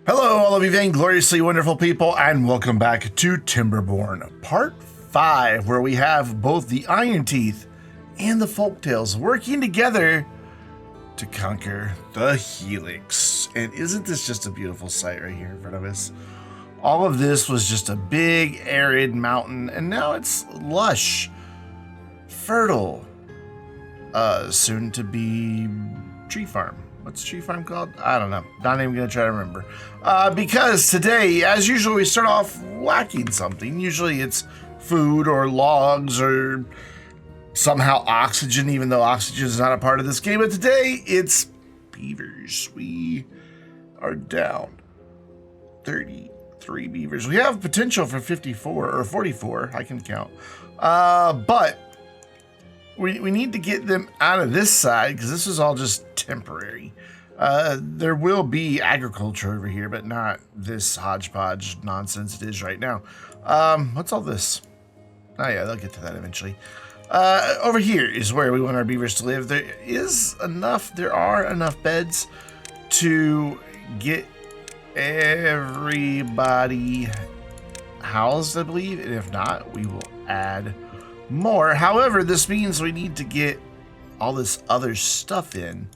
Hello, all of you vaingloriously wonderful people, and welcome back to Timberborn, Part 5, where we have both the Iron Teeth and the Folktails working together to conquer the Helix. And isn't this just a beautiful sight right here in front of us? All of this was just a big, arid mountain, and now it's lush, fertile, soon to be tree farm. What's tree farm called? I don't know. Not even going to try to remember. Because today, as usual, we start off lacking something. Usually it's food or logs or somehow oxygen, even though oxygen is not a part of this game. But today, it's beavers. We are down 33 beavers. We have potential for 54 or 44. I can count. But we need to get them out of this side because this is all just temporary. There will be agriculture over here, but not this hodgepodge nonsense it is right now. What's all this? Oh yeah, they'll get to that eventually. Over here is where we want our beavers to live. There are enough beds to get everybody housed, I believe. And if not, we will add more. However, this means we need to get all this other stuff in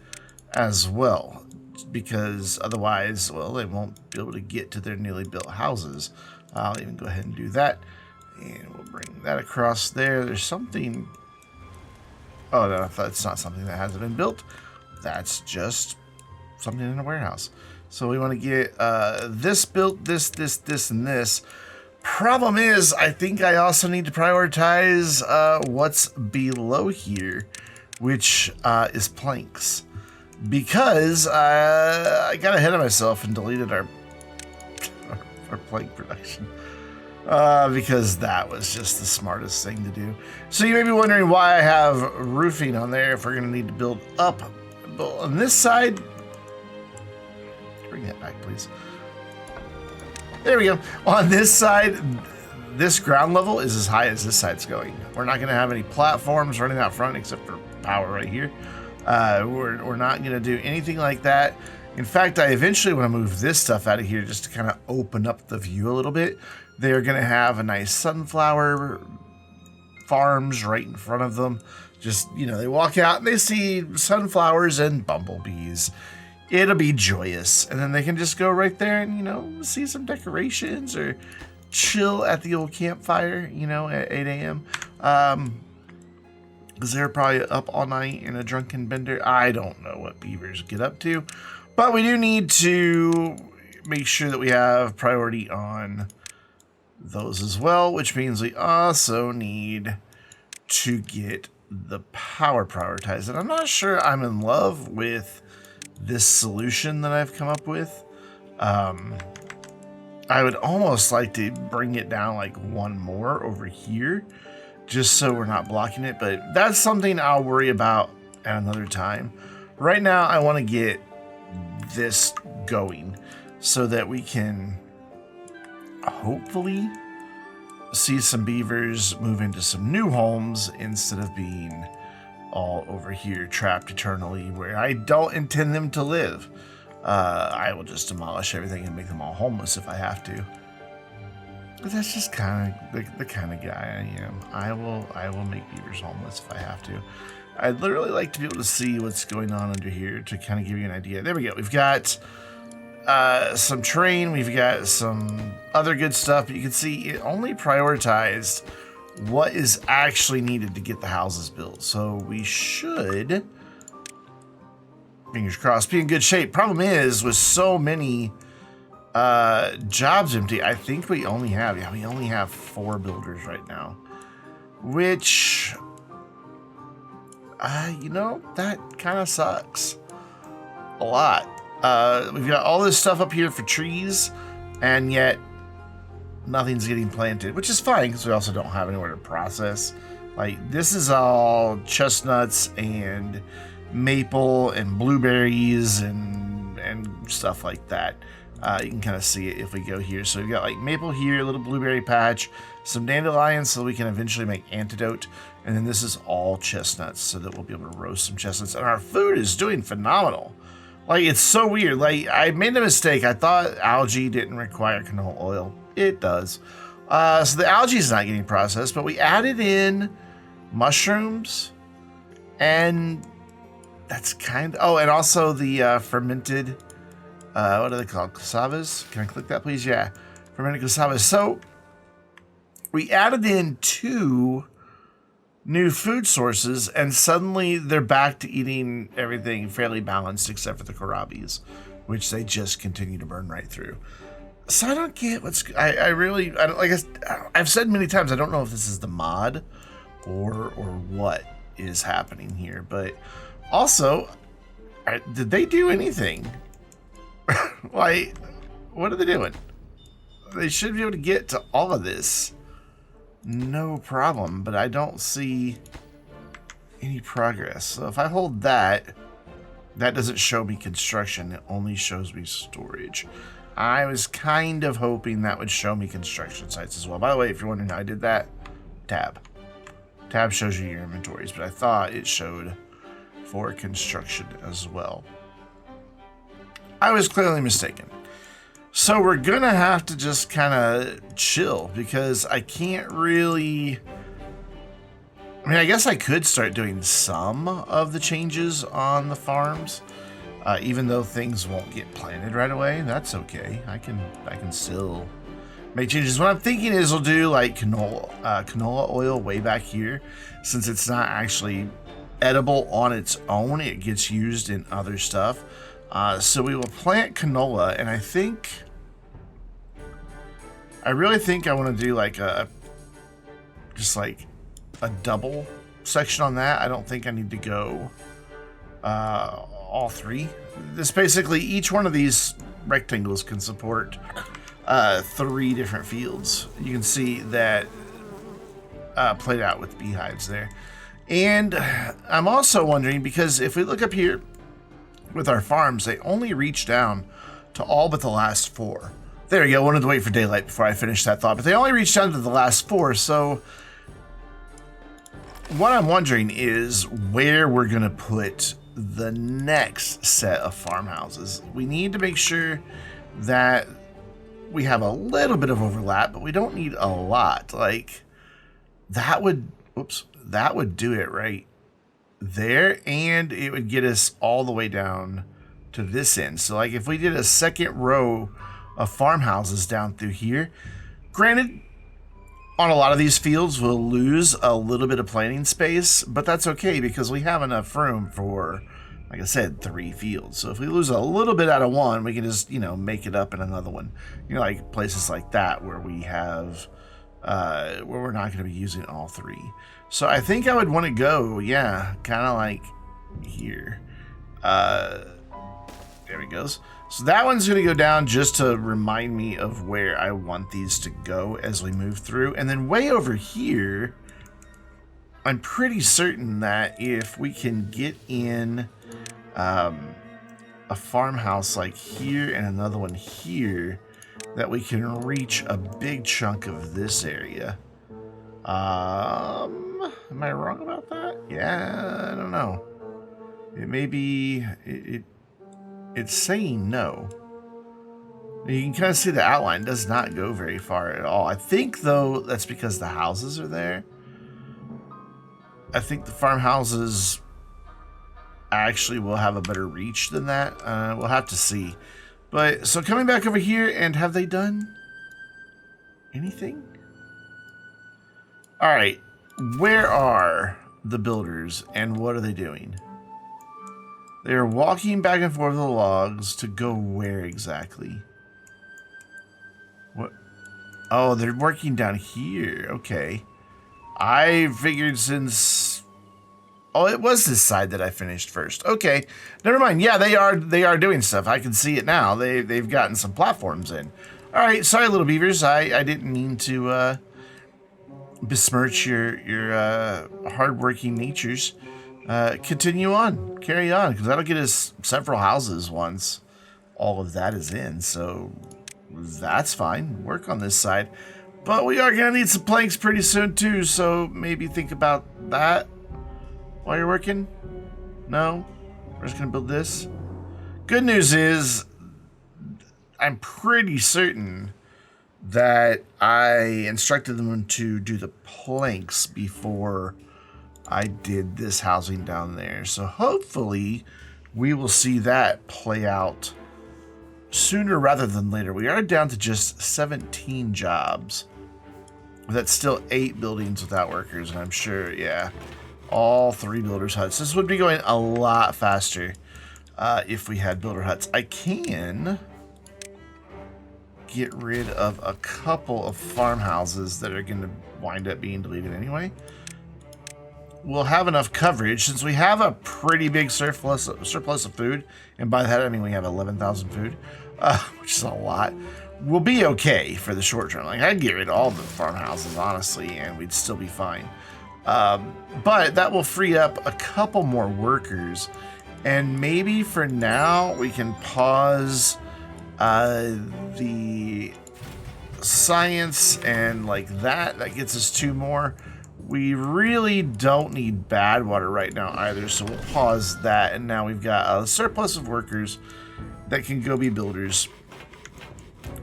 as well, because otherwise, well, they won't be able to get to their newly built houses. I'll even go ahead and do that, and we'll bring that across there. There's something. Oh no, that's not something that hasn't been built. That's just something in a warehouse. So we want to get this built, this, and this. Problem is, I think I also need to prioritize what's below here, which is planks, because I got ahead of myself and deleted our plank production because that was just the smartest thing to do. So you may be wondering why I have roofing on there if we're going to need to build up. But on this side, bring that back, please. There we go. On this side, this ground level is as high as this side's going. We're not going to have any platforms running out front except for power right here. We're not going to do anything like that. In fact, I eventually want to move this stuff out of here just to kind of open up the view a little bit. They're going to have a nice sunflower farms right in front of them. Just, you know, they walk out and they see sunflowers and bumblebees. It'll be joyous. And then they can just go right there and, you know, see some decorations or chill at the old campfire, you know, at 8 a.m. Because they're probably up all night in a drunken bender. I don't know what beavers get up to. But we do need to make sure that we have priority on those as well, which means we also need to get the power prioritized. And I'm not sure I'm in love with this solution that I've come up with. I would almost like to bring it down like one more over here, just so we're not blocking it, but that's something I'll worry about at another time. Right now, I want to get this going so that we can hopefully see some beavers move into some new homes instead of being all over here trapped eternally where I don't intend them to live. I will just demolish everything and make them all homeless if I have to. But that's just kind of the kind of guy I am. I will make beavers homeless if I have to. I'd literally like to be able to see what's going on under here to kind of give you an idea. There we go. We've got some terrain. We've got some other good stuff. But you can see it only prioritized what is actually needed to get the houses built. So we should, fingers crossed, be in good shape. Problem is, with so many jobs empty, I think we only have 4 builders right now, which you know, that kind of sucks a lot. We've got all this stuff up here for trees, and yet nothing's getting planted, which is fine because we also don't have anywhere to process. Like, this is all chestnuts and maple and blueberries and stuff like that. You can kind of see it if we go here. So we've got like maple here, a little blueberry patch, some dandelions so we can eventually make antidote. And then this is all chestnuts so that we'll be able to roast some chestnuts. And our food is doing phenomenal. Like, it's so weird. Like, I made a mistake. I thought algae didn't require canola oil. It does. So the algae is not getting processed, but we added in mushrooms, and that's kind of... Oh, and also the fermented... what are they called? Cassavas? Can I click that, please? Yeah. Fermented cassavas. So we added in 2 new food sources, and suddenly they're back to eating everything fairly balanced except for the kohlrabies, which they just continue to burn right through. So I don't get what's... I don't, like I've said many times, I don't know if this is the mod or what is happening here. But also, did they do anything? Like, what are they doing? They should be able to get to all of this. No problem, but I don't see any progress. So if I hold that, that doesn't show me construction. It only shows me storage. I was kind of hoping that would show me construction sites as well. By the way, if you're wondering how I did that, tab. Tab shows you your inventories, but I thought it showed for construction as well. I was clearly mistaken. So we're gonna have to just kind of chill, because I can't really... I mean, I guess I could start doing some of the changes on the farms, even though things won't get planted right away. That's okay. I can still make changes. What I'm thinking is we'll do like canola oil way back here, since it's not actually edible on its own. It gets used in other stuff. So we will plant canola, and I really think I want to do like just like a double section on that. I don't think I need to go all 3. This basically, each one of these rectangles can support 3 different fields. You can see that played out with beehives there. And I'm also wondering, because if we look up here with our farms, they only reach down to all but the last 4. There we go. Wanted to wait for daylight before I finish that thought, but they only reach down to the last 4. So what I'm wondering is where we're going to put the next set of farmhouses. We need to make sure that we have a little bit of overlap, but we don't need a lot. Like, that would do it right there, and it would get us all the way down to this end. So like if we did a second row of farmhouses down through here, granted, on a lot of these fields we'll lose a little bit of planting space, but that's okay because we have enough room for, like I said, 3 fields. So if we lose a little bit out of one, we can just, you know, make it up in another one. You know, like places like that where we have where we're not going to be using all 3. So I think I would want to go, yeah, kind of like here. There it goes. So that one's going to go down just to remind me of where I want these to go as we move through. And then way over here, I'm pretty certain that if we can get in a farmhouse like here and another one here, that we can reach a big chunk of this area. Am I wrong about that? Yeah, I don't know. It may be... It's saying no. You can kind of see the outline does not go very far at all. I think, though, that's because the houses are there. I think the farmhouses actually will have a better reach than that. We'll have to see. But, so coming back over here, and have they done anything? Alright, where are the builders, and what are they doing? They're walking back and forth the logs to go where exactly? What? Oh, they're working down here. Okay. I figured since... Oh, it was this side that I finished first. Okay. Never mind. Yeah, they are doing stuff. I can see it now. They've gotten some platforms in. All right. Sorry, little beavers. I didn't mean to besmirch your hardworking natures. Continue on, carry on, because that'll get us several houses once all of that is in. So that's fine. Work on this side, but we are gonna need some planks pretty soon too. So maybe think about that while you're working. No, we're just gonna build this. Good news is, I'm pretty certain that I instructed them to do the planks before I did this housing down there. So hopefully we will see that play out sooner rather than later. We are down to just 17 jobs. That's still 8 buildings without workers, and I'm sure, yeah, all 3 builders' huts. This would be going a lot faster if we had builder huts. I can get rid of a couple of farmhouses that are going to wind up being deleted anyway. We'll have enough coverage since we have a pretty big surplus of food, and by that I mean we have 11,000 food, which is a lot. We'll be okay for the short term. Like, I'd get rid of all the farmhouses, honestly, and we'd still be fine. But that will free up a couple more workers, and maybe for now we can pause the science and like that gets us 2 more. We really don't need bad water right now either, so we'll pause that, and now we've got a surplus of workers that can go be builders.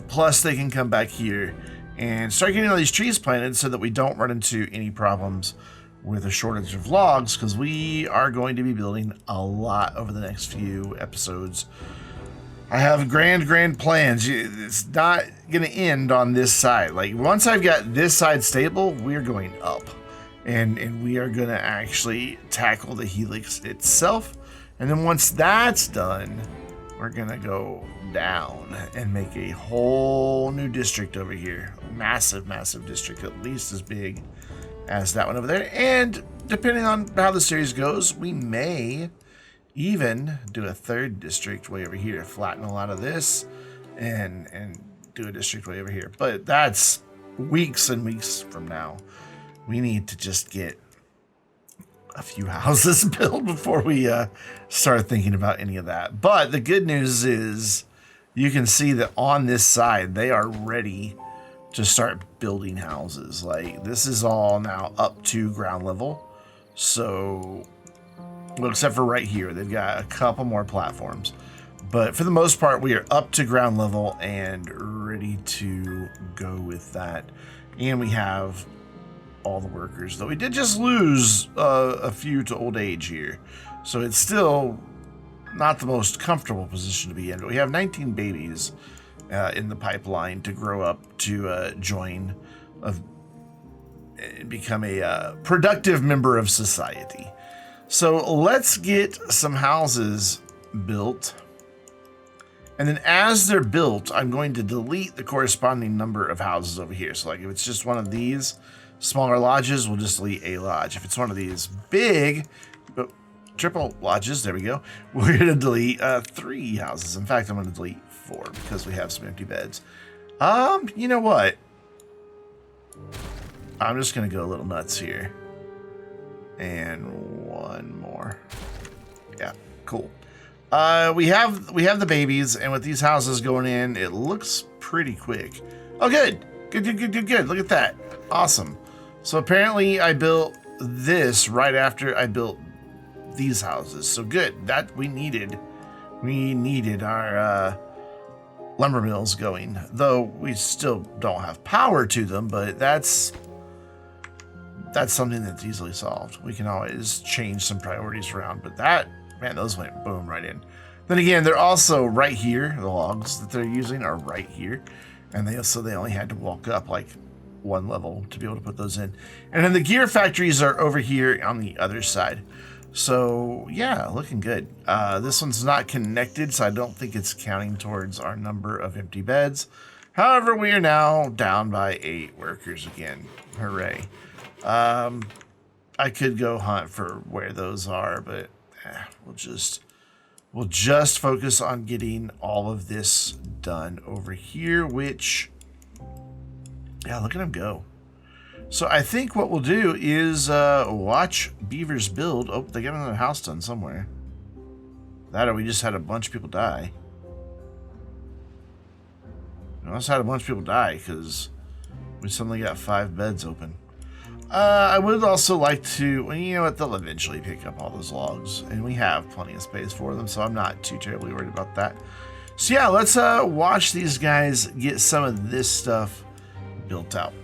Plus, they can come back here and start getting all these trees planted so that we don't run into any problems with a shortage of logs, because we are going to be building a lot over the next few episodes. I have grand plans. It's not going to end on this side. Like, once I've got this side stable, we're going up. And we are going to actually tackle the helix itself. And then once that's done, we're going to go down and make a whole new district over here. Massive district, at least as big as that one over there. And depending on how the series goes, we may even do a 3rd district way over here. Flatten a lot of this and do a district way over here. But that's weeks and weeks from now. We need to just get a few houses built before we start thinking about any of that. But the good news is you can see that on this side, they are ready to start building houses. Like, this is all now up to ground level. So, well, except for right here, they've got a couple more platforms. But for the most part, we are up to ground level and ready to go with that. And we have all the workers, though we did just lose a few to old age here, so it's still not the most comfortable position to be in, but we have 19 babies in the pipeline to grow up to join, become a productive member of society. So let's get some houses built, and then as they're built, I'm going to delete the corresponding number of houses over here. So like if it's just one of these smaller lodges, we'll just delete a lodge. If it's one of these big triple lodges, there we go, we're going to delete 3 houses. In fact, I'm going to delete 4 because we have some empty beds. You know what? I'm just going to go a little nuts here. And 1 more. Yeah, cool. We have the babies, and with these houses going in, it looks pretty quick. Oh, good. Good. Look at that. Awesome. So apparently I built this right after I built these houses. So good. That we needed our lumber mills going. Though we still don't have power to them, but that's something that's easily solved. We can always change some priorities around, but that, man, those went boom right in. Then again, they're also right here. The logs that they're using are right here. And they only had to walk up like 1 level to be able to put those in. And then the gear factories are over here on the other side. So yeah, looking good. This one's not connected, so I don't think it's counting towards our number of empty beds. However, we are now down by 8 workers again. Hooray. I could go hunt for where those are, but we'll just focus on getting all of this done over here, which, yeah, look at them go. So I think what we'll do is watch beavers build. Oh, they got another house done somewhere. That, or we just had a bunch of people die. We also had a bunch of people die because we suddenly got 5 beds open. I would also like to, well, you know what, they'll eventually pick up all those logs, and we have plenty of space for them, so I'm not too terribly worried about that. So yeah, let's watch these guys get some of this stuff built out.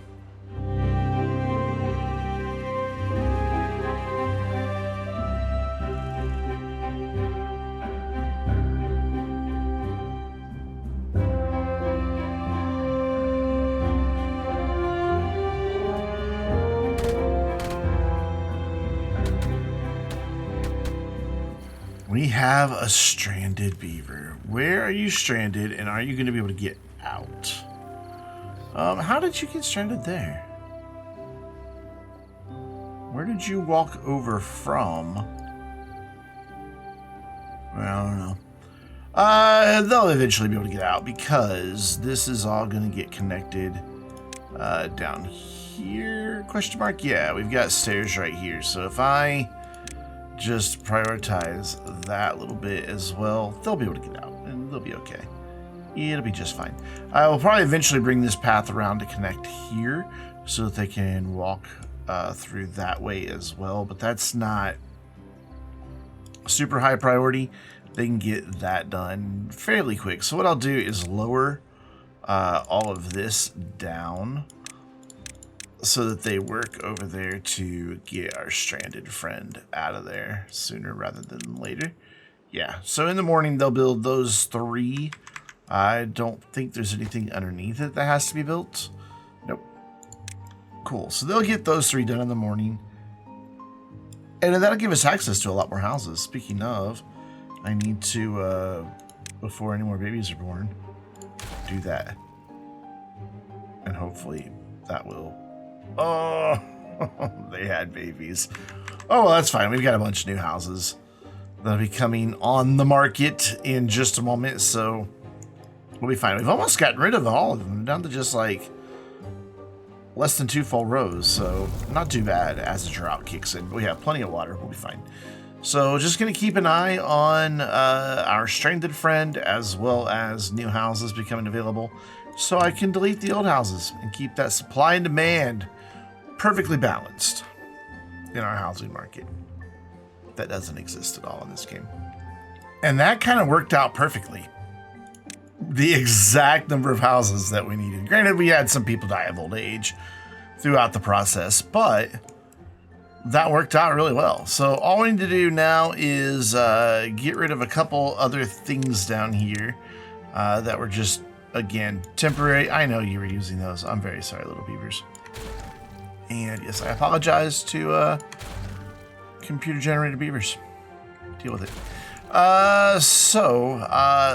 We have a stranded beaver. Where are you stranded, and are you going to be able to get out? How did you get stranded there? Where did you walk over from? I don't know. They'll eventually be able to get out because this is all going to get connected down here? Question mark? Yeah, we've got stairs right here. So if I just prioritize that little bit as well, they'll be able to get out and they'll be okay. It'll be just fine. I will probably eventually bring this path around to connect here so that they can walk through that way as well, but that's not super high priority. They can get that done fairly quick. So what I'll do is lower all of this down so that they work over there to get our stranded friend out of there sooner rather than later. Yeah, so in the morning they'll build those 3. I don't think there's anything underneath it that has to be built. Nope. Cool, so they'll get those 3 done in the morning. And then that'll give us access to a lot more houses. Speaking of, I need to, before any more babies are born, do that. And hopefully that will... Oh, they had babies. Oh, well, that's fine. We've got a bunch of new houses that'll be coming on the market in just a moment, so we'll be fine. We've almost gotten rid of all of them, down to just like less than 2 full rows, so not too bad as the drought kicks in. We have plenty of water. We'll be fine. So just going to keep an eye on our stranded friend as well as new houses becoming available so I can delete the old houses and keep that supply and demand perfectly balanced in our housing market. That doesn't exist at all in this game. And that kind of worked out perfectly. The exact number of houses that we needed. Granted, we had some people die of old age throughout the process, but that worked out really well. So all we need to do now is get rid of a couple other things down here that were just, again, temporary. I know you were using those. I'm very sorry, little beavers. And yes, I apologize to computer-generated beavers. Deal with it.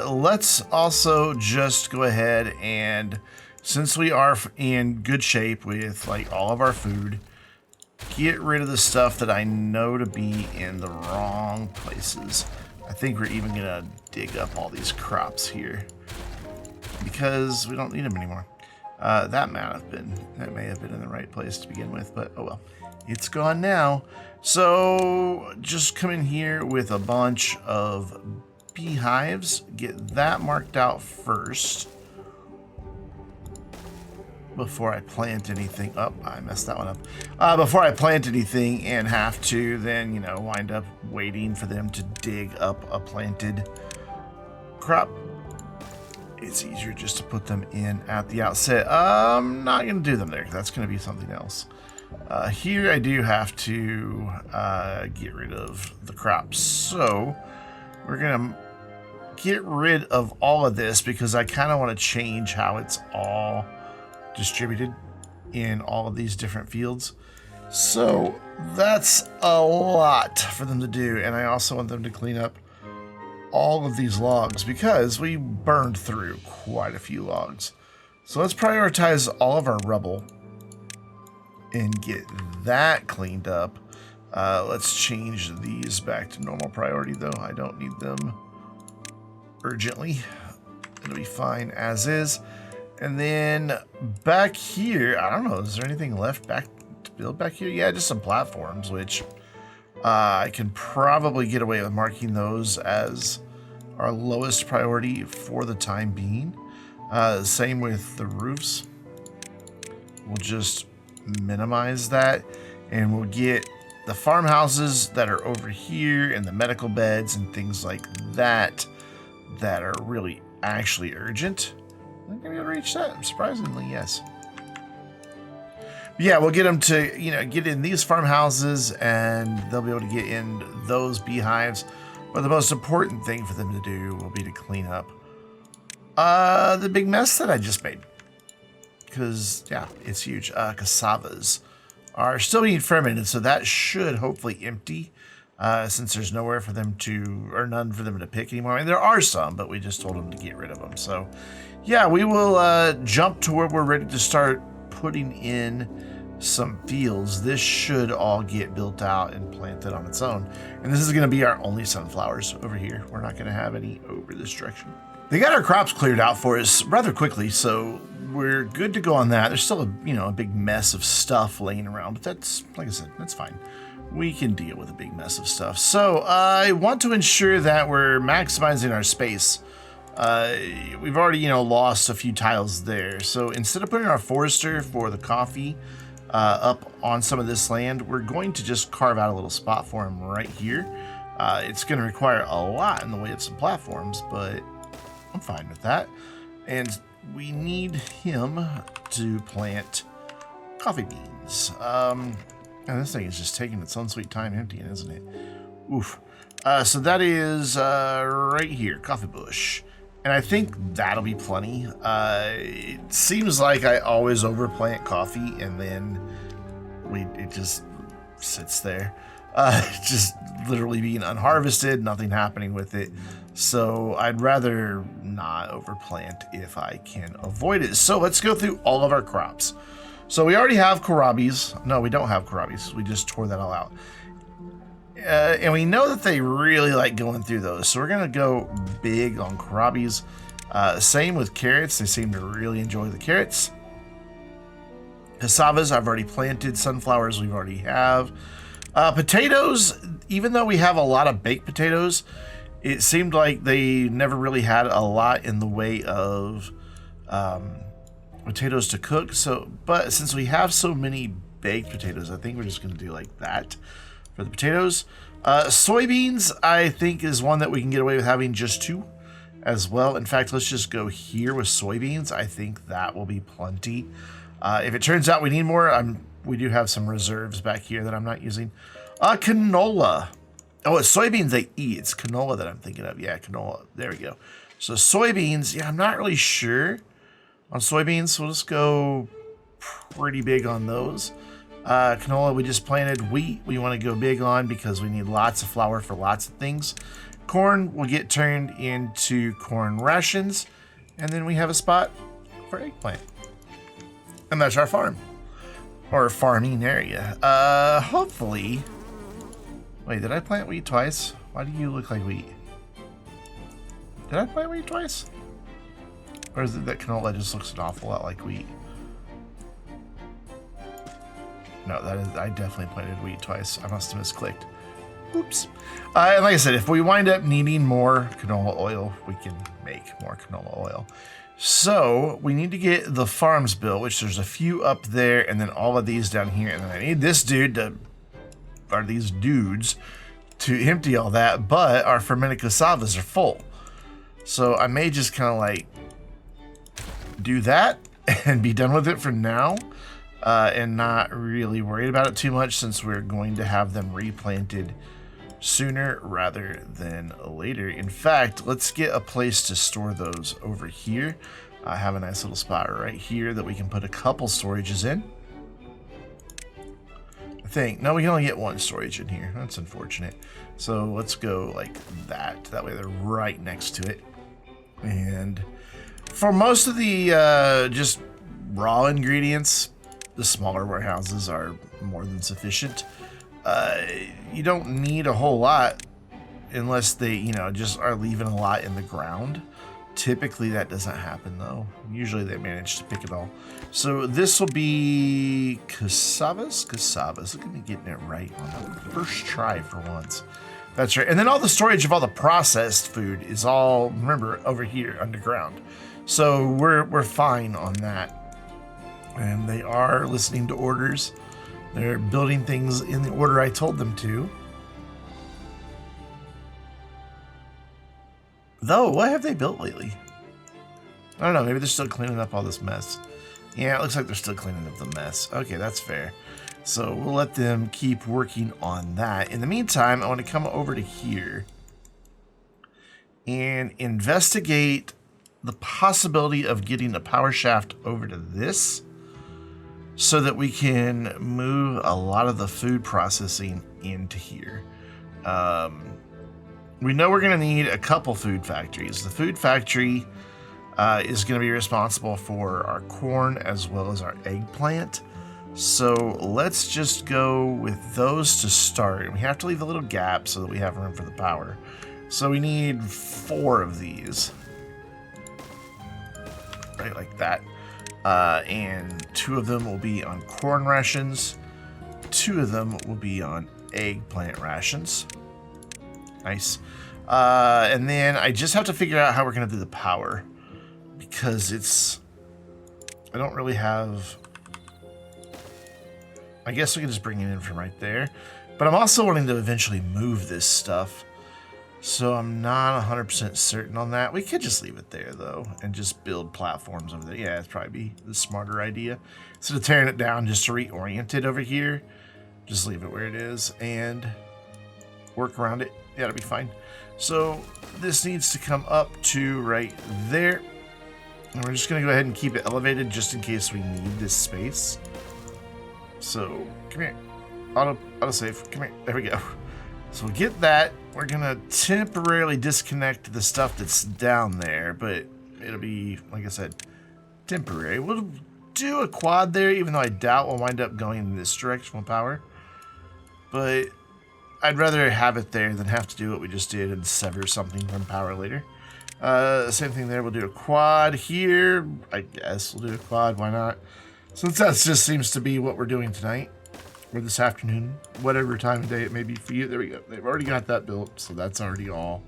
Let's also just go ahead and, since we are in good shape with like all of our food, get rid of the stuff that I know to be in the wrong places. I think we're even gonna dig up all these crops here because we don't need them anymore. That may have been in the right place to begin with, but oh well, it's gone now. So just come in here with a bunch of beehives, get that marked out first before I plant anything. Oh, I messed that one up. Before I plant anything and have to then, you know, wind up waiting for them to dig up a planted crop. It's easier just to put them in at the outset. I'm not going to do them there. That's going to be something else. Here I do have to get rid of the crops. So we're going to get rid of all of this because I kind of want to change how it's all distributed in all of these different fields. So that's a lot for them to do. And I also want them to clean up all of these logs because we burned through quite a few logs. So let's prioritize all of our rubble and get that cleaned up. Let's change these back to normal priority though. I don't need them urgently. It'll be fine as is. And then back here, I don't know, is there anything left back to build back here? Yeah, just some platforms, which I can probably get away with marking those as our lowest priority for the time being. Same with the roofs. We'll just minimize that, and we'll get the farmhouses that are over here and the medical beds and things like that that are really actually urgent. I'm gonna be able to reach that, surprisingly, yes. Yeah, we'll get them to, you know, get in these farmhouses, and they'll be able to get in those beehives. But the most important thing for them to do will be to clean up the big mess that I just made. Because, yeah, it's huge. Cassavas are still being fermented, so that should hopefully empty, since there's nowhere for them to, or none for them to pick anymore. I mean, there are some, but we just told them to get rid of them. So, yeah, we will jump to where we're ready to start putting in some fields. This should all get built out and planted on its own. And this is going to be our only sunflowers over here. We're not going to have any over this direction. They got our crops cleared out for us rather quickly, so we're good to go on that. There's still a big mess of stuff laying around, but that's, like I said, that's fine. We can deal with a big mess of stuff. So I want to ensure that we're maximizing our space. We've already, lost a few tiles there. So instead of putting our forester for the coffee up on some of this land, we're going to just carve out a little spot for him right here. It's going to require a lot in the way of some platforms, but I'm fine with that. And we need him to plant coffee beans. And this thing is just taking its own sweet time emptying, isn't it? Oof. So that is right here, coffee bush. And I think that'll be plenty. It seems like I always overplant coffee, and then it just sits there. Just literally being unharvested, nothing happening with it. So I'd rather not overplant if I can avoid it. So let's go through all of our crops. So we already have kohlrabies. No, we don't have kohlrabies. We just tore that all out. And we know that they really like going through those. So we're going to go big on kohlrabies. Same with carrots. They seem to really enjoy the carrots. Cassavas, I've already planted. Sunflowers, we've already have. Potatoes, even though we have a lot of baked potatoes, it seemed like they never really had a lot in the way of potatoes to cook. But since we have so many baked potatoes, I think we're just going to do like that for the potatoes. Soybeans, I think, is one that we can get away with having just 2 as well. In fact, let's just go here with soybeans. I think that will be plenty. If it turns out we need more, we do have some reserves back here that I'm not using. Canola. Oh, it's soybeans they eat. It's canola that I'm thinking of. Yeah, canola. There we go. So soybeans, yeah, I'm not really sure on soybeans. So we'll just go pretty big on those. Canola, we just planted. Wheat, we want to go big on because we need lots of flour for lots of things. Corn will get turned into corn rations. And then we have a spot for eggplant. And that's our farm. Or farming area. Hopefully... Wait, did I plant wheat twice? Why do you look like wheat? Did I plant wheat twice? Or is it that canola just looks an awful lot like wheat? No, I definitely planted wheat twice. I must have misclicked. Oops. And like I said, if we wind up needing more canola oil, we can make more canola oil. So we need to get the farms built, which there's a few up there, and then all of these down here. And then I need this dude to, or these dudes, to empty all that. But our fermented cassavas are full. So I may just kind of like do that and be done with it for now. And not really worried about it too much, since we're going to have them replanted sooner rather than later. In fact, let's get a place to store those over here. I have a nice little spot right here that we can put a couple storages in. I think, no, we can only get 1 storage in here. That's unfortunate. So let's go like that. That way they're right next to it. And for most of the just raw ingredients, the smaller warehouses are more than sufficient. You don't need a whole lot unless they, just are leaving a lot in the ground. Typically that doesn't happen though. Usually they manage to pick it all. So this will be cassavas. Look at me getting it right on the first try for once. That's right. And then all the storage of all the processed food is all, remember, over here underground. So we're fine on that And they are listening to orders. They're building things in the order I told them to. Though, what have they built lately? I don't know, maybe they're still cleaning up all this mess. Yeah, it looks like they're still cleaning up the mess. Okay, that's fair. So we'll let them keep working on that. In the meantime, I want to come over to here and investigate the possibility of getting a power shaft over to this so that we can move a lot of the food processing into here. We know we're going to need a couple food factories. The food factory is going to be responsible for our corn as well as our eggplant. So let's just go with those to start. And we have to leave a little gap so that we have room for the power. So we need 4 of these. Right, like that. And 2 of them will be on corn rations. 2 of them will be on eggplant rations. Nice. And then I just have to figure out how we're going to do the power. Because I don't really have... I guess we can just bring it in from right there. But I'm also wanting to eventually move this stuff. So I'm not 100% certain on that. We could just leave it there, though, and just build platforms over there. Yeah, it'd probably be the smarter idea. Instead of tearing it down just to reorient it over here, just leave it where it is and work around it. Yeah, it'll be fine. So this needs to come up to right there. And we're just going to go ahead and keep it elevated just in case we need this space. So, come here. Autosave. Come here. There we go. So we'll get that. We're going to temporarily disconnect the stuff that's down there, but it'll be, like I said, temporary. We'll do a quad there, even though I doubt we'll wind up going in this direction with power. But I'd rather have it there than have to do what we just did and sever something from power later. Same thing there. We'll do a quad here. I guess we'll do a quad. Why not? Since that just seems to be what we're doing tonight. Or this afternoon. Whatever time of day it may be for you. There we go. They've already got that built. So that's already all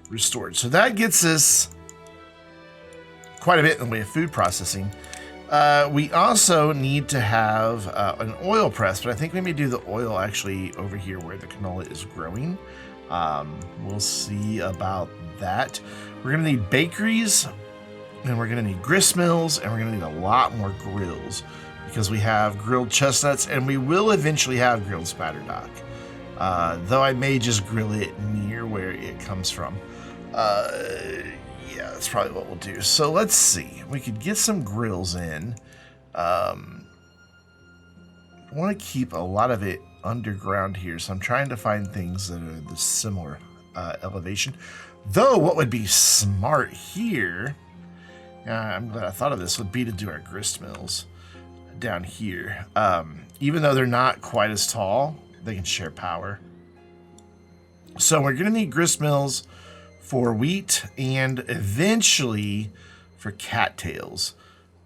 restored. So that gets us quite a bit in the way of food processing. We also need to have an oil press. But I think we may do the oil actually over here where the canola is growing. We'll see about that. We're going to need bakeries, and we're going to need grist mills, and we're going to need a lot more grills because we have grilled chestnuts, and we will eventually have grilled spatterdock. Though I may just grill it near where it comes from. Yeah, that's probably what we'll do. So let's see. We could get some grills in. I want to keep a lot of it underground here, so I'm trying to find things that are the similar elevation. Though what would be smart here, I'm glad I thought of this, would be to do our grist mills down here. Even though they're not quite as tall, they can share power. So we're going to need grist mills for wheat and eventually for cattails.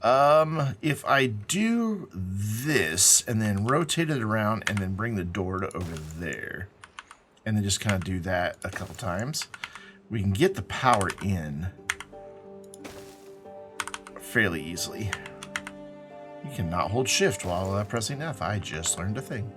If I do this and then rotate it around and then bring the door to over there and then just kind of do that a couple times, we can get the power in fairly easily. You cannot hold shift while pressing F. I just learned a thing.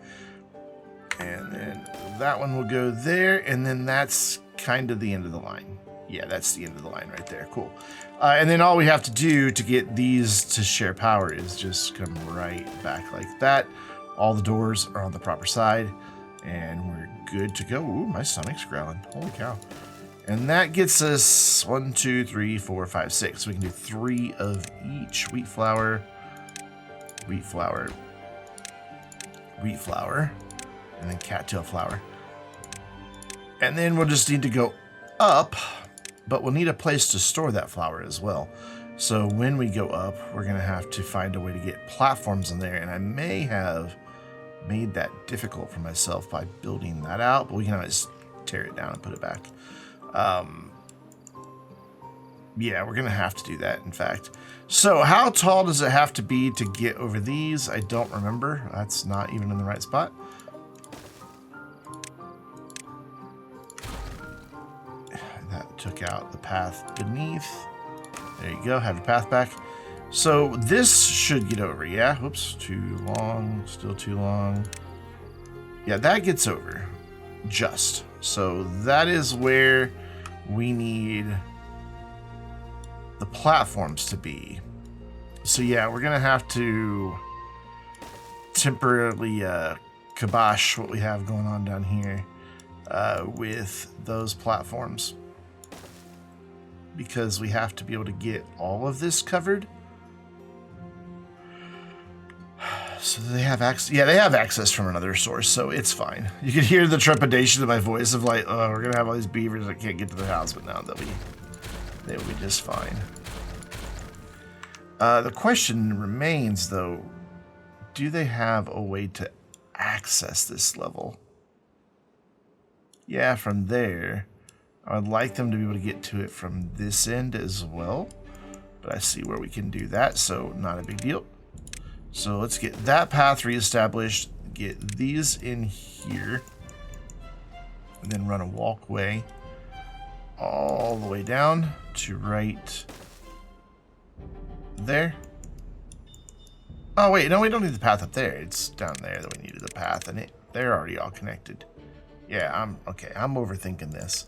And then that one will go there, and then that's kind of the end of the line. Yeah, that's the end of the line right there. Cool. And then all we have to do to get these to share power is just come right back like that. All the doors are on the proper side, and we're good to go. Ooh, my stomach's growling. Holy cow. And that gets us 1, 2, 3, 4, 5, 6. So we can do 3 of each. Wheat flour, wheat flour, wheat flour, and then cattail flour. And then we'll just need to go up, but we'll need a place to store that flour as well. So when we go up, we're going to have to find a way to get platforms in there. And I may have made that difficult for myself by building that out, but we can always tear it down and put it back. Yeah, we're going to have to do that, in fact. So how tall does it have to be to get over these? I don't remember. That's not even in the right spot. That took out the path beneath. There you go. Have your path back. So this should get over, yeah? Whoops, too long, still too long. Yeah, that gets over, just. So that is where we need the platforms to be. So yeah, we're gonna have to temporarily kibosh what we have going on down here with those platforms, because we have to be able to get all of this covered. So they have access. Yeah, they have access from another source, so it's fine. You can hear the trepidation in my voice of like, oh, we're gonna have all these beavers that can't get to their house, but now they will be just fine. The question remains, though, do they have a way to access this level? Yeah, from there. I would like them to be able to get to it from this end as well, but I see where we can do that, so not a big deal. So let's get that path reestablished, get these in here, and then run a walkway all the way down to right there. Oh wait, no, we don't need the path up there. It's down there that we needed the path, and they're already all connected. Yeah, I'm overthinking this.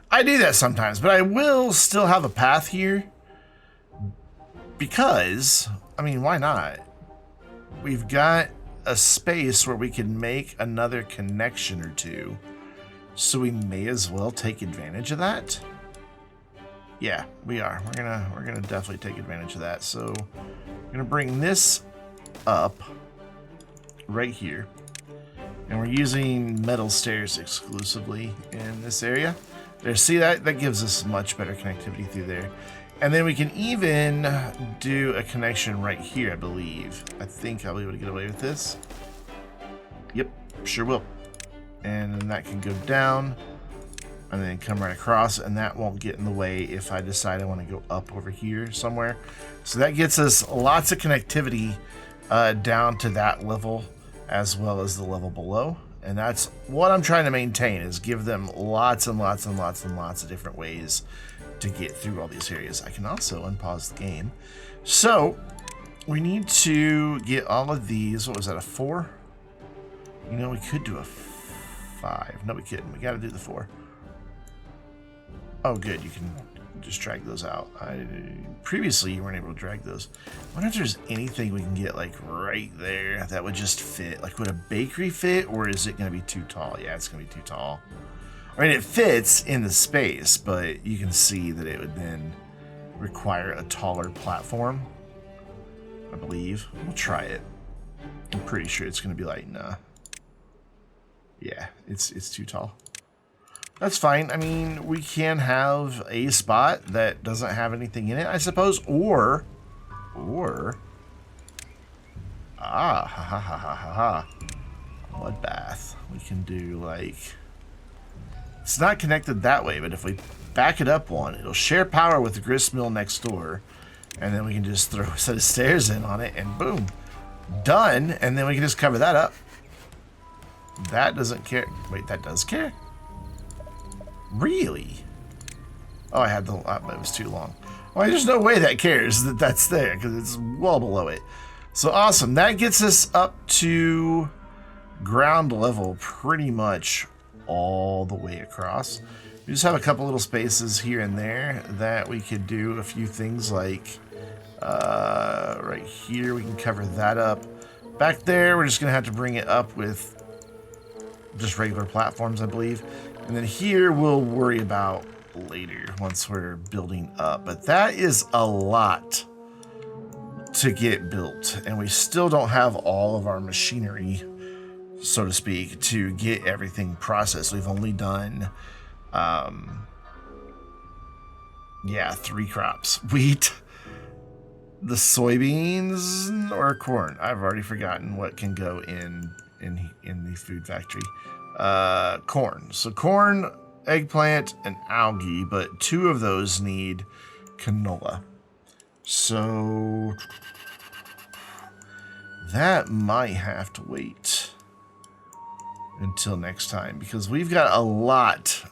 I do that sometimes, but I will still have a path here because, I mean, why not? We've got a space where we can make another connection or two, so we may as well take advantage of that. Yeah, we are. We're gonna definitely take advantage of that. So we're gonna bring this up right here, and we're using metal stairs exclusively in this area. There, see that gives us much better connectivity through there. And then we can even do a connection right here, I believe. I think I'll be able to get away with this. Yep, sure will. And then that can go down and then come right across, and that won't get in the way if I decide I want to go up over here somewhere. So that gets us lots of connectivity down to that level as well as the level below. And that's what I'm trying to maintain, is give them lots and lots and lots and lots of different ways to get through all these areas. I can also unpause the game. So we need to get all of these. What was that, a 4? You know, we could do a 5. No, we couldn't. We got to do the 4. Oh, good. You can just drag those out. Previously, you weren't able to drag those. I wonder if there's anything we can get like right there that would just fit. Like, would a bakery fit, or is it going to be too tall? Yeah, it's going to be too tall. I mean, it fits in the space, but you can see that it would then require a taller platform, I believe. We'll try it. I'm pretty sure it's going to be like, nah. Yeah, it's too tall. That's fine. I mean, we can have a spot that doesn't have anything in it, I suppose, or, ha ha ha ha ha ha, mud bath. We can do like, it's not connected that way, but if we back it up one, it'll share power with the grist mill next door, and then we can just throw a set of stairs in on it, and boom, done. And then we can just cover that up. That doesn't care. Wait, that does care? Really? Oh, I had the, it was too long. Well, there's no way that cares that that's there, because it's well below it. So awesome. That gets us up to ground level pretty much all the way across. We just have a couple little spaces here and there that we could do a few things like right here. We can cover that up. Back there, we're just going to have to bring it up with just regular platforms, I believe. And then here we'll worry about later once we're building up. But that is a lot to get built, and we still don't have all of our machinery, so to speak, to get everything processed. We've only done, yeah, 3 crops. Wheat, the soybeans, or corn. I've already forgotten what can go in the food factory. Corn. So corn, eggplant, and algae, but 2 of those need canola. So that might have to wait until next time, because we've got a lot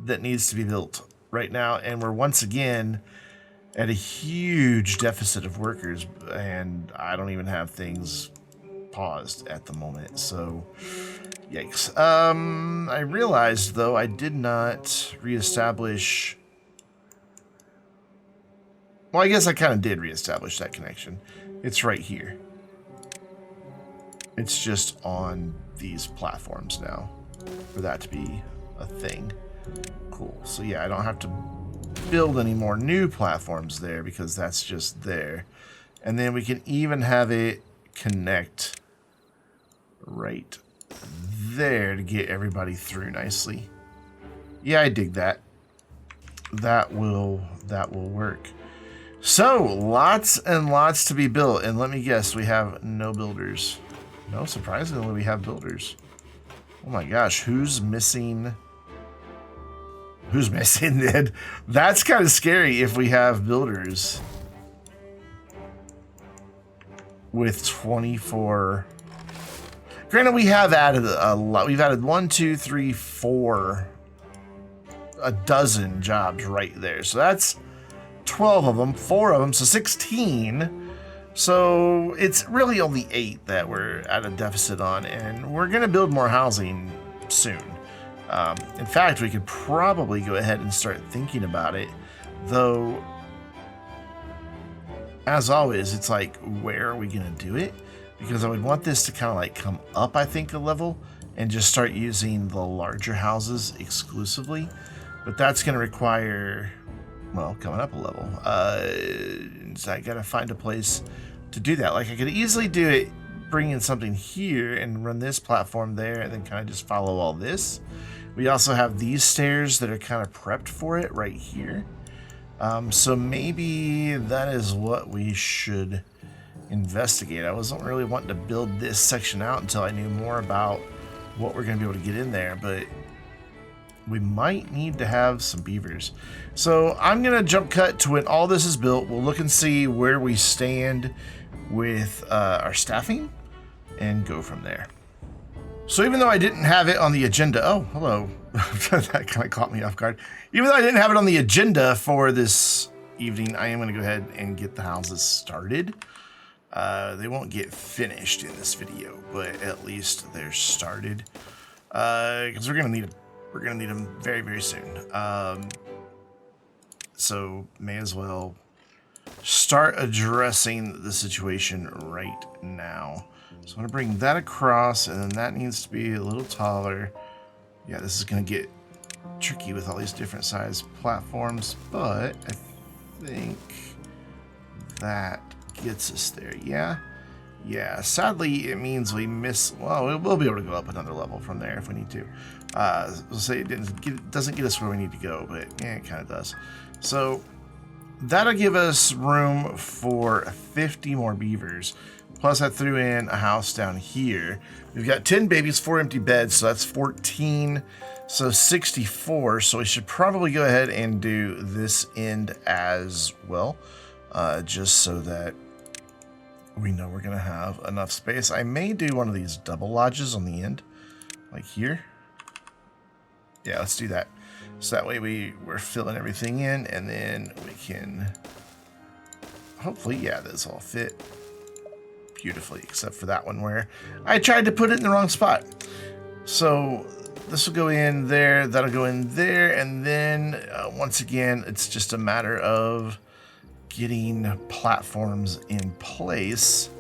that needs to be built right now, and we're once again at a huge deficit of workers, and I don't even have things paused at the moment, so yikes. I realized, though, I did not reestablish... Well, I guess I kind of did reestablish that connection. It's right here. It's just on these platforms now for that to be a thing. Cool. So yeah, I don't have to build any more new platforms there because that's just there. And then we can even have it connect right there to get everybody through nicely. Yeah, I dig that. That will work. So, lots and lots to be built. And let me guess, we have no builders. No, surprisingly, we have builders. Oh my gosh, who's missing? Who's missing, then? That's kind of scary if we have builders with 24. Granted, we have added a lot. We've added 1, 2, 3, 4, a dozen jobs right there. So that's 12 of them, 4 of them, so 16. So it's really only 8 that we're at a deficit on, and we're going to build more housing soon. In fact, we could probably go ahead and start thinking about it, though, as always, it's like, where are we going to do it? Because I would want this to kind of like come up, I think, a level and just start using the larger houses exclusively. But that's going to require, well, coming up a level. So I got to find a place to do that. Like, I could easily do it, bring in something here and run this platform there and then kind of just follow all this. We also have these stairs that are kind of prepped for it right here. So maybe that is what we should investigate. I wasn't really wanting to build this section out until I knew more about what we're going to be able to get in there, but we might need to have some beavers. So I'm going to jump cut to when all this is built. We'll look and see where we stand with our staffing and go from there. So even though I didn't have it on the agenda, oh, hello. That kind of caught me off guard. Even though I didn't have it on the agenda for this evening, I am going to go ahead and get the houses started. They won't get finished in this video, but at least they're started. Because we're gonna need them very, very soon. So may as well start addressing the situation right now. So I'm gonna bring that across, and then that needs to be a little taller. Yeah, this is gonna get tricky with all these different size platforms, but I think that gets us there. Yeah, sadly it means we miss, well, we'll be able to go up another level from there if we need to. We'll say it doesn't get us where we need to go, but yeah, it kind of does. So that'll give us room for 50 more beavers, plus I threw in a house down here. We've got 10 babies, 4 empty beds, so that's 14, so 64. So we should probably go ahead and do this end as well, just so that we know we're gonna have enough space. I may do one of these double lodges on the end, like here. Yeah, let's do that. So that way we're filling everything in, and then we can hopefully, yeah, this all fit beautifully, except for that one where I tried to put it in the wrong spot. So this will go in there, that'll go in there, and then once again, it's just a matter of getting platforms in place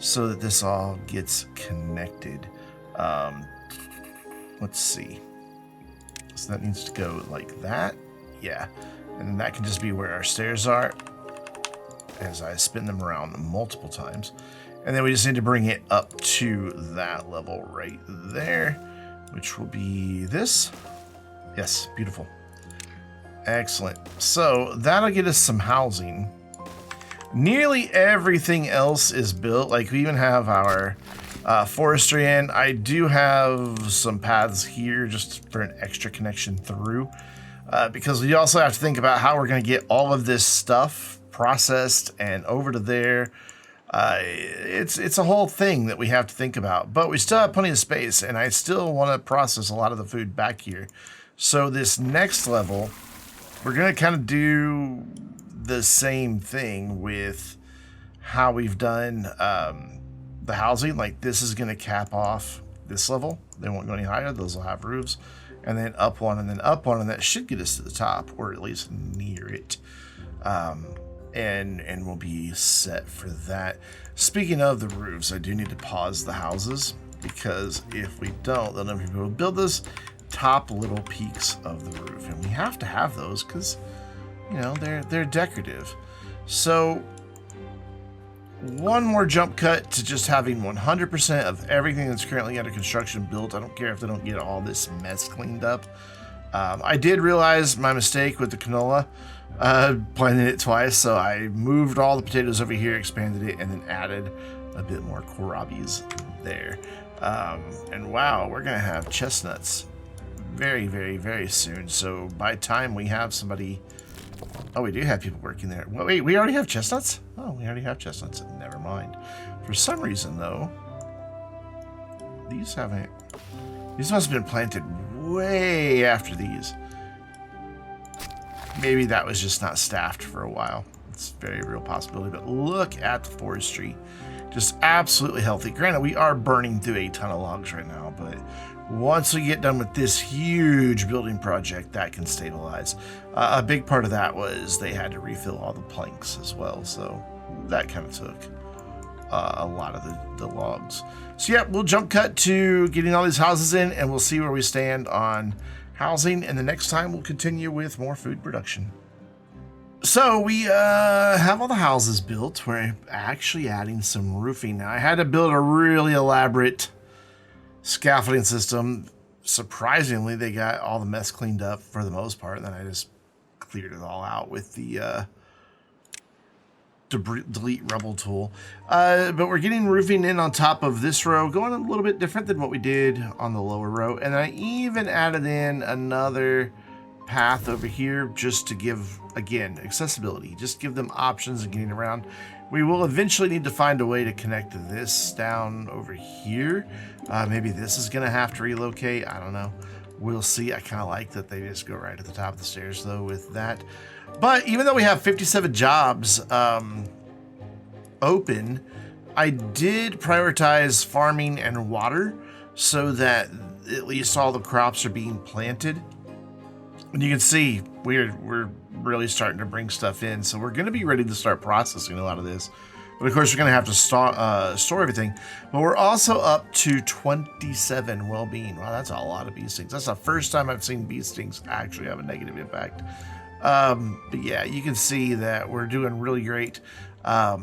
so that this all gets connected. Let's see. So that needs to go like that. Yeah. And then that can just be where our stairs are as I spin them around multiple times. And then we just need to bring it up to that level right there, which will be this. Yes, beautiful. Excellent. So that'll get us some housing. Nearly everything else is built. Like, we even have our forestry in. I do have some paths here just for an extra connection through, because we also have to think about how we're going to get all of this stuff processed and over to there. It's a whole thing that we have to think about, but we still have plenty of space, and I still want to process a lot of the food back here. So this next level, we're going to kind of do the same thing with how we've done the housing. Like, this is going to cap off this level. They won't go any higher. Those will have roofs. And then up one, and then up one, and that should get us to the top, or at least near it. And we'll be set for that. Speaking of the roofs, I do need to pause the houses, because if we don't, then we will build those top little peaks of the roof, and we have to have those because, you know, they're decorative. So one more jump cut to just having 100% of everything that's currently under construction built. I don't care if they don't get all this mess cleaned up. I did realize my mistake with the canola, planting it twice, so I moved all the potatoes over here, expanded it, and then added a bit more kohlrabies there. And wow, we're gonna have chestnuts very, very, very soon. So by the time we have somebody... Oh, we do have people working there. Wait, we already have chestnuts? Oh, we already have chestnuts. Never mind. For some reason, though, these haven't... These must have been planted way after these. Maybe that was just not staffed for a while. It's a very real possibility. But look at the forestry. Just absolutely healthy. Granted, we are burning through a ton of logs right now, but once we get done with this huge building project, that can stabilize. A big part of that was they had to refill all the planks as well, so that kind of took a lot of the logs. So yeah, we'll jump cut to getting all these houses in, and we'll see where we stand on housing, and the next time we'll continue with more food production. So we have all the houses built. We're actually adding some roofing now. I had to build a really elaborate scaffolding system. Surprisingly, they got all the mess cleaned up for the most part, and then I just cleared it all out with the delete rubble tool. But we're getting roofing in on top of this row, going a little bit different than what we did on the lower row. And I even added in another path over here just to give, again, accessibility, just give them options of getting around. We will eventually need to find a way to connect this down over here. Maybe this is gonna have to relocate, I don't know. We'll see. I kind of like that they just go right at the top of the stairs though with that. But even though we have 57 jobs open, I did prioritize farming and water so that at least all the crops are being planted. And you can see we're really starting to bring stuff in, so we're going to be ready to start processing a lot of this. But of course, we're going to have to store everything. But we're also up to 27 well-being. Wow, that's a lot of bee stings. That's the first time I've seen bee stings actually have a negative impact. But yeah, you can see that we're doing really great. A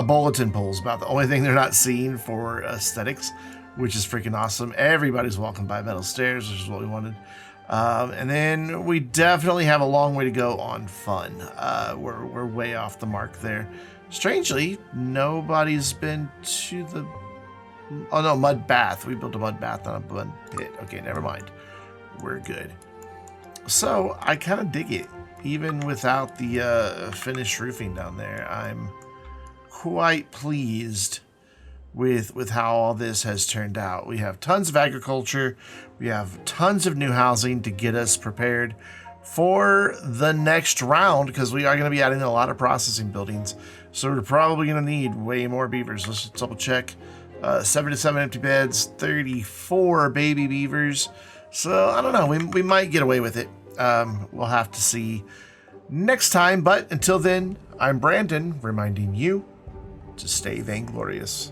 bulletin pole is about the only thing they're not seeing for aesthetics, which is freaking awesome. Everybody's walking by metal stairs, which is what we wanted. And then we definitely have a long way to go on fun. We're way off the mark there. Strangely, nobody's been to the... Oh no, mud bath. We built a mud bath on a mud pit. Okay, never mind. We're good. So I kind of dig it. Even without the finished roofing down there, I'm quite pleased with how all this has turned out. We have tons of agriculture. We have tons of new housing to get us prepared for the next round, because we are going to be adding a lot of processing buildings. So we're probably going to need way more beavers. Let's just double check. 77 empty beds, 34 baby beavers. So I don't know. We might get away with it. We'll have to see next time. But until then, I'm Brandon, reminding you to stay vainglorious.